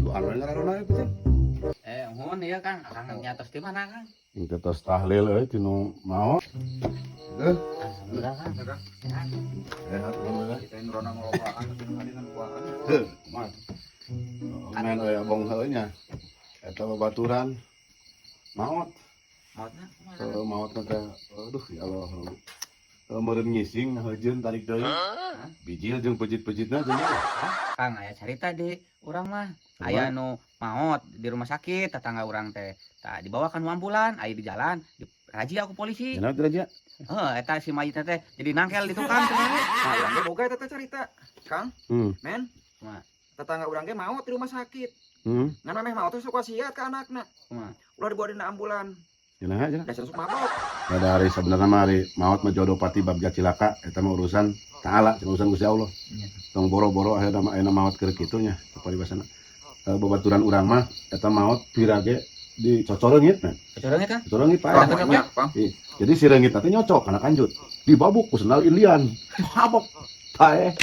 doa ngaranna itu. Mohon ya Kang, Kang nyatos di mana Kang? Engke tos tahlil tinu maot. Alhamdulillah Kang. Sehat alhamdulillah. Kita ini rona ngelobaan, dengan kuaan. Mat. Men aya bong heunya. Eta babaturan maot. Mautna Maot teh aduh ya Allah. Meureun ngising heujeun tarik deui. Bijil jeung pejit-pejitna teh. Kang aya carita di urang mah. Aya nu maot di rumah sakit, tetangga urang teh. Tah dibawa ka nu ambulan, aya di jalan, razia ku polisi. Cenah teh aja. Eta si mayitna teh jadi nangkel di tukang cenah. Nah, urang ge boga eta teh cerita. Kang, men. Kumaha? Tetangga urang ge maot di rumah sakit. Ngan meh maot teh sok wasiat ka anakna. Kumaha? Ulah dibawa dina ambulan. Cenah aja. Dasar sok mabok. Pada hari sebenarnya mah hari maut mah jodoh pati bab cilaka eta mah urusan taala, urusan Gusti Allah. Tong boro-boro ayeuna maut keur kitu nya paribasana. Babaturan urang mah eta maut pirage dicocoreungit nah. Cocorongnya Kang? Cocoreungit pae. Pang. Jadi si reungit teh nyocok kana kanjut. Dibabuk ku sendal Ilian. Mabok. Pae.